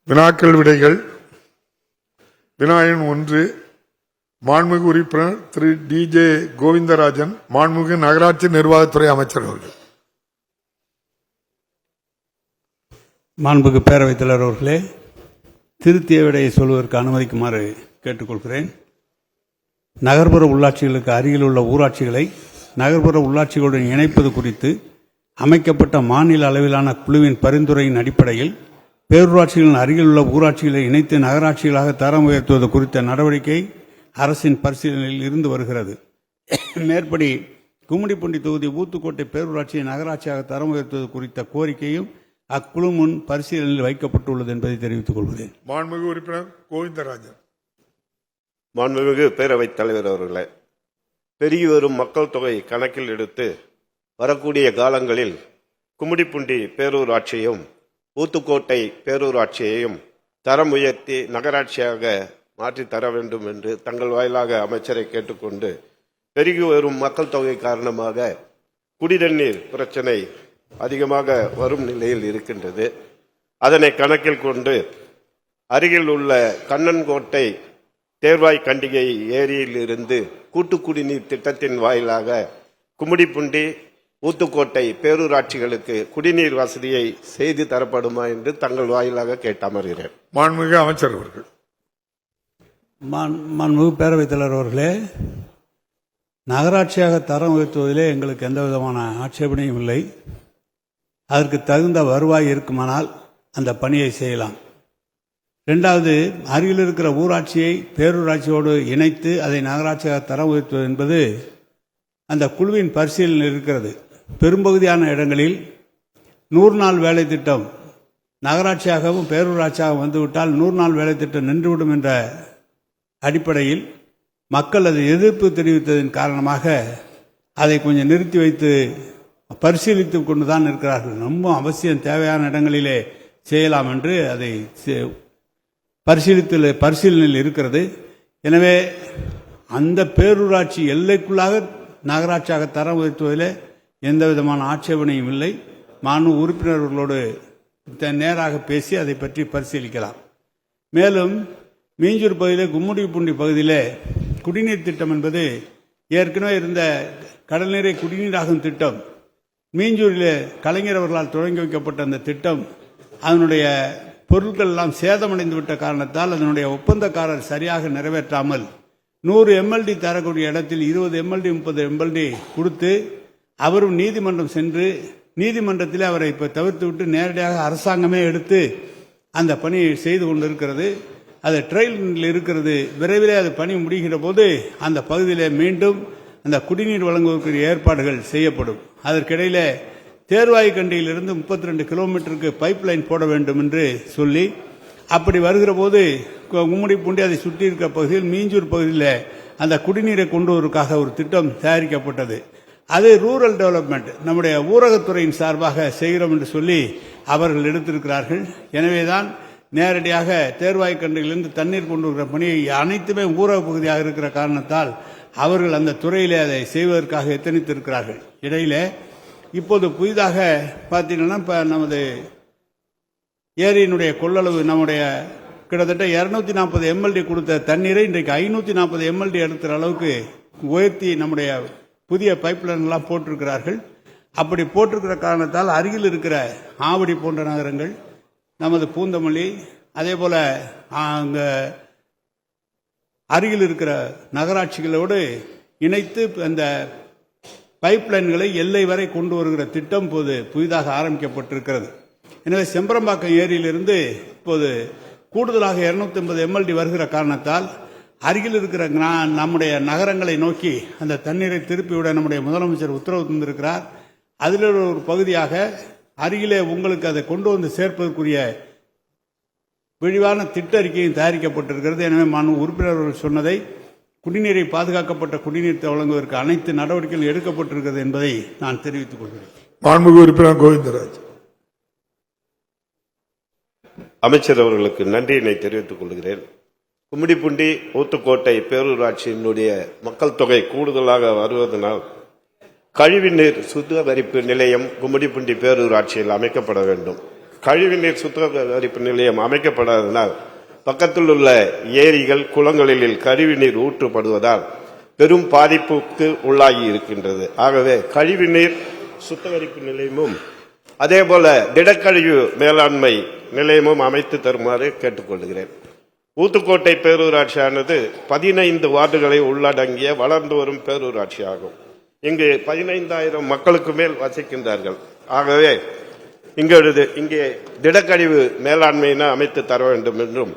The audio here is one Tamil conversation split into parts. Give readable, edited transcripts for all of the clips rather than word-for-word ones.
வினாக்கள் விடைகள். வினாயன் 1, மாண்புமிகு உறுப்பினர் திரு DJ கோவிந்தராஜன், மாண்புமிகு நகராட்சி நிர்வாகத்துறை அமைச்சர் அவர்கள். மாண்புமிகு பேரவைத் தலைவர் அவர்களே, திருத்திய விடையை சொல்வதற்கு அனுமதிக்குமாறு கேட்டுக்கொள்கிறேன். நகர்ப்புற உள்ளாட்சிகளுக்கு அருகில் உள்ள ஊராட்சிகளை நகர்ப்புற உள்ளாட்சிகளுடன் இணைப்பது குறித்து அமைக்கப்பட்ட மாநில அளவிலான குழுவின் பரிந்துரையின் அடிப்படையில் பேரூராட்சிகளின் அருகில் உள்ள ஊராட்சிகளை இணைத்து நகராட்சிகளாக தரம் உயர்த்துவது குறித்த நடவடிக்கை அரசின் பரிசீலனையில் இருந்து வருகிறது. மேற்படி கும்மிடிப்பூண்டி தொகுதி ஊத்துக்கோட்டை பேரூராட்சியை நகராட்சியாக தரம் உயர்த்துவது குறித்த கோரிக்கையும் அக்குழு முன் பரிசீலனையில் வைக்கப்பட்டுள்ளது என்பதை தெரிவித்துக் கொள்கிறேன். மாண்புமிகு உறுப்பினர் கோவிந்தராஜன். மாண்புமிகு பேரவைத் தலைவர் அவர்களே, பெருகி வரும் மக்கள் தொகை கணக்கில் எடுத்து வரக்கூடிய காலங்களில் கும்மிடிப்பூண்டி பேரூராட்சியும் ஊத்துக்கோட்டை பேரூராட்சியையும் தரம் உயர்த்தி நகராட்சியாக மாற்றித் தர வேண்டும் என்று தங்கள் வாயிலாக அமைச்சரை கேட்டுக்கொண்டு, பெருகி வரும் மக்கள் தொகை காரணமாக குடிநீர் பிரச்சனை அதிகமாக வரும் நிலையில் இருக்கின்றது. அதனை கணக்கில் கொண்டு அருகில் உள்ள கண்ணன்கோட்டை தேர்வாய் கண்டிகை ஏரியில் இருந்து கூட்டு குடிநீர் திட்டத்தின் வாயிலாக கும்மிடிப்பூண்டி ஊத்துக்கோட்டை பேரூராட்சிகளுக்கு குடிநீர் வசதியை செய்து தரப்படுமா என்று தங்கள் வாயிலாக கேட்டு அமர்கிறேன். மாண்புமிகு அமைச்சர் அவர்கள். மாண்புமிகு பேரவைத் தலைவர் அவர்களே, நகராட்சியாக தரம் உயர்த்துவதிலே எங்களுக்கு எந்த விதமான ஆட்சேபனையும் இல்லை. அதற்கு தகுந்த வருவாய் இருக்குமானால் அந்த பணியை செய்யலாம். இரண்டாவது, அருகில் இருக்கிற ஊராட்சியை பேரூராட்சியோடு இணைத்து அதை நகராட்சியாக தரம் உயர்த்துவது என்பது அந்த குழுவின் பரிசீலனை இருக்கிறது. பெரும்பகுதியான இடங்களில் 100 நாள் வேலை திட்டம் நகராட்சியாகவும் பேரூராட்சியாகவும் வந்துவிட்டால் 100 நாள் வேலை திட்டம் நின்றுவிடும் என்ற அடிப்படையில் மக்கள் அதை எதிர்ப்பு தெரிவித்ததன் காரணமாக அதை கொஞ்சம் நிறுத்தி வைத்து பரிசீலித்து கொண்டுதான் இருக்கிறார்கள். ரொம்ப அவசியம் தேவையான இடங்களிலே செய்யலாம் என்று அதை பரிசீலனையில் இருக்கிறது. எனவே அந்த பேரூராட்சி எல்லைக்குள்ளாக நகராட்சியாக தரம் உயர்த்துவதில் எந்த விதமான ஆட்சேபனையும் இல்லை. மாண்பு உறுப்பினர்களோடு நேராக பேசி அதை பற்றி பரிசீலிக்கலாம். மேலும் மீஞ்சூர் பகுதியில் கும்மிடிப்பூண்டி பகுதியில் குடிநீர் திட்டம் என்பது ஏற்கனவே இருந்த கடல் நீரை குடிநீராகும் திட்டம். மீஞ்சூரில் கலைஞர் அவர்களால் தொடங்கி வைக்கப்பட்ட அந்த திட்டம் அதனுடைய பொருட்கள் எல்லாம் சேதமடைந்து விட்ட காரணத்தால் அதனுடைய ஒப்பந்தக்காரர் சரியாக நிறைவேற்றாமல் 100 MLD தரக்கூடிய இடத்தில் 20 MLD 30 MLD கொடுத்து அவரும் நீதிமன்றம் சென்று நீதிமன்றத்தில் அவரை இப்போ தவிர்த்து விட்டு நேரடியாக அரசாங்கமே எடுத்து அந்த பணியை செய்து கொண்டிருக்கிறது. அது ட்ரையலில் இருக்கிறது. விரைவிலே அது பணி முடிகிற போது அந்த பகுதியில் மீண்டும் அந்த குடிநீர் வழங்குவதற்கு ஏற்பாடுகள் செய்யப்படும். அதற்கிடையில் தேர்வாய் கண்டியிலிருந்து 32 கிலோமீட்டருக்கு பைப் லைன் போட வேண்டும் என்று சொல்லி அப்படி வருகிற போது கும்மிடிப்பூண்டி அதை சுற்றி இருக்கிற பகுதியில் மீஞ்சூர் பகுதியில் அந்த குடிநீரை கொண்டு வருவதற்காக ஒரு திட்டம் தயாரிக்கப்பட்டது. அது ரூரல் டெவலப்மெண்ட் நம்முடைய ஊரகத்துறையின் சார்பாக செய்கிறோம் என்று சொல்லி அவர்கள் எடுத்திருக்கிறார்கள். எனவேதான் நேரடியாக தேர்வாய் கண்டிலிருந்து தண்ணீர் கொண்டு வருகிற பணியை அனைத்துமே ஊரக பகுதியாக இருக்கிற காரணத்தால் அவர்கள் அந்த துறையிலே அதை செய்வதற்காக எத்தனித்திருக்கிறார்கள். இடையில இப்போது புதிதாக பார்த்தீங்கன்னா இப்போ நமது ஏரியினுடைய கொள்ளளவு நம்முடைய கிட்டத்தட்ட 240 MLD கொடுத்த தண்ணீரை இன்றைக்கு 540 MLD எடுக்கிற அளவுக்கு உயர்த்தி நம்முடைய புதிய பைப்லைன்லாம் போட்டிருக்கிறார்கள். அப்படி போட்டிருக்கிற காரணத்தால் அருகில் இருக்கிற ஆவடி போன்ற நகரங்கள், நமது பூந்தமல்லி, அதே போல அங்கே அருகில் இருக்கிற நகராட்சிகளோடு இணைத்து அந்த பைப்லைன்களை எல்லை வரை கொண்டு வருகிற திட்டம் இப்போது புதிதாக ஆரம்பிக்கப்பட்டிருக்கிறது. எனவே செம்பரம்பாக்கம் ஏரியிலிருந்து இப்போது கூடுதலாக 250 MLD வருகிற காரணத்தால் அருகில் இருக்கிற நம்முடைய நகரங்களை நோக்கி அந்த தண்ணீரை திருப்பிவிட நம்முடைய முதலமைச்சர் உத்தரவு தந்திருக்கிறார். அதில் ஒரு பகுதியாக அருகிலே உங்களுக்கு அதை கொண்டு வந்து சேர்ப்பதற்குரிய விரிவான திட்ட அறிக்கையும் தயாரிக்கப்பட்டிருக்கிறது. எனவே மாண்பு உறுப்பினர்கள் சொன்னதை குடிநீரை பாதுகாக்கப்பட்ட குடிநீர் வழங்குவதற்கு அனைத்து நடவடிக்கைகள் எடுக்கப்பட்டிருக்கிறது என்பதை நான் தெரிவித்துக் கொள்கிறேன். மாண்புமிகு உறுப்பினர் கோவிந்தராஜ். அமைச்சர் அவர்களுக்கு நன்றியினை தெரிவித்துக் கொள்கிறேன். கும்மிடிப்பூண்டி ஊத்துக்கோட்டை பேரூராட்சியினுடைய மக்கள் தொகை கூடுதலாக வருவதனால் கழிவுநீர் சுத்திகரிப்பு நிலையம் கும்மிடிப்பூண்டி பேரூராட்சியில் அமைக்கப்பட வேண்டும். கழிவுநீர் சுத்திகரிப்பு நிலையம் அமைக்கப்படாததால் பக்கத்தில் உள்ள ஏரிகள் குளங்களில் கழிவுநீர் ஊற்றப்படுவதால் பெரும் பாதிப்புக்கு உள்ளாகி இருக்கின்றது. ஆகவே கழிவுநீர் சுத்திகரிப்பு நிலையமும் அதேபோல திடக்கழிவு மேலாண்மை நிலையமும் அமைத்து தருமாறு கேட்டுக்கொள்கிறேன். ஊத்துக்கோட்டை பேரூராட்சியானது 15 வார்டுகளை உள்ளடங்கிய வளர்ந்து வரும் பேரூராட்சி ஆகும். இங்கு 15,000 மக்களுக்கு மேல் வசிக்கின்றார்கள். ஆகவே இங்கே திடக்கழிவு மேலாண்மையினை அமைத்து தர வேண்டும் என்றும்,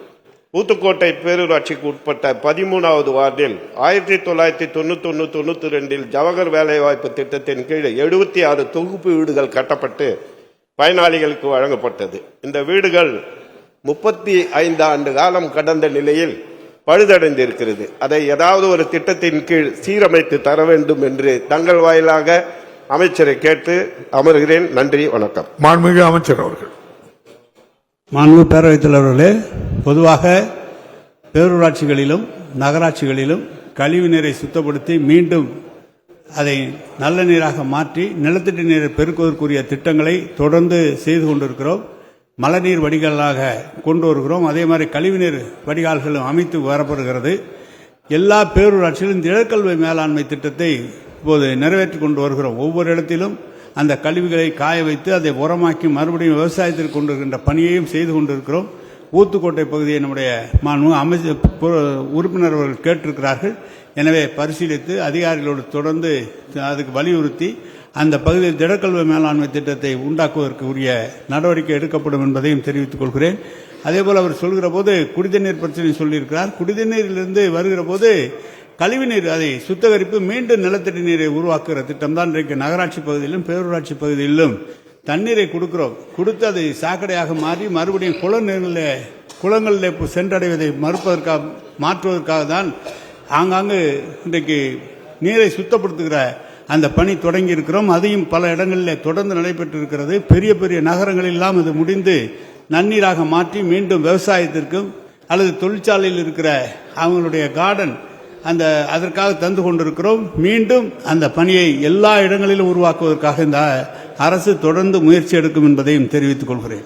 ஊத்துக்கோட்டை பேரூராட்சிக்கு உட்பட்ட 13வது வார்டில் 1991-92 ஜவஹர் வேலைவாய்ப்பு திட்டத்தின் கீழ் 76 தொகுப்பு வீடுகள் கட்டப்பட்டு பயனாளிகளுக்கு வழங்கப்பட்டது. இந்த வீடுகள் 35 ஆண்டு காலம் கடந்த நிலையில் பழுதடைந்திருக்கிறது. அதை ஏதாவது ஒரு திட்டத்தின் கீழ் சீரமைத்து தர வேண்டும் என்று தங்கள் வாயிலாக அமைச்சரை கேட்டு அமர்கிறேன். நன்றி, வணக்கம். மாண்புமிகு அமைச்சர் அவர்கள். மாண்பு பேரவைத் தலைவர்களே, பொதுவாக பேரூராட்சிகளிலும் நகராட்சிகளிலும் கழிவு நீரை சுத்தப்படுத்தி மீண்டும் அதை நல்ல நீராக மாற்றி நிலத்தடி நீரை பெருக்குவதற்குரிய திட்டங்களை தொடர்ந்து செய்து கொண்டிருக்கிறோம். மழைநீர் வடிகாலாக கொண்டு வருகிறோம். அதே மாதிரி கழிவுநீர் வடிகால்களும் அமைத்து வரப்படுகிறது. எல்லா பேரூராட்சியிலும் திடக்கழிவு மேலாண்மை திட்டத்தை இப்போது நிறைவேற்றி கொண்டு வருகிறோம். ஒவ்வொரு இடத்திலும் அந்த கழிவுகளை காய வைத்து அதை உரமாக்கி மறுபடியும் விவசாயத்திற்கு கொண்டு வருகின்ற பணியையும் செய்து கொண்டிருக்கிறோம். ஊத்துக்கோட்டை பகுதியை நம்முடைய உறுப்பினர் அவர்கள் கேட்டிருக்கிறார்கள். எனவே பரிசீலித்து அதிகாரிகளோடு தொடர்ந்து அதுக்கு வலியுறுத்தி அந்த பகுதியில் திடக்கழிவு மேலாண்மை திட்டத்தை உண்டாக்குவதற்கு உரிய நடவடிக்கை எடுக்கப்படும் என்பதையும் தெரிவித்துக் கொள்கிறேன். அதேபோல் அவர் சொல்கிற போது குடிநீர் பிரச்சனை சொல்லியிருக்கிறார். குடிநீரிலிருந்து வருகிற போது கழிவுநீர் அதை சுத்திகரிப்பு மீண்டும் நிலத்தடி நீரை உருவாக்குகிற திட்டம் தான் இன்றைக்கு நகராட்சி பகுதியிலும் பேரூராட்சி பகுதியிலும் தண்ணீரை கொடுக்கிறோம். கொடுத்து அதை சாக்கடையாக மாறி மறுபடியும் குளங்களில் சென்றடைவதை மாற்றுவதற்காக தான் ஆங்காங்கு இன்றைக்கு நீரை சுத்தப்படுத்துகிற அந்த பணி தொடங்கி இருக்கிறோம். அதையும் பல இடங்களில் தொடர்ந்து நடைபெற்றிருக்கிறது. பெரிய பெரிய நகரங்களெல்லாம் இது முடிந்து நன்னீராக மாற்றி மீண்டும் விவசாயத்திற்கும் அல்லது தொழிற்சாலையில் இருக்கிற அவங்களுடைய கார்டன் அதற்காக தந்து கொண்டிருக்கிறோம். மீண்டும் அந்த பணியை எல்லா இடங்களிலும் உருவாக்குவதற்காக இந்த அரசு தொடர்ந்து முயற்சி எடுக்கும் என்பதையும் தெரிவித்துக் கொள்கிறேன்.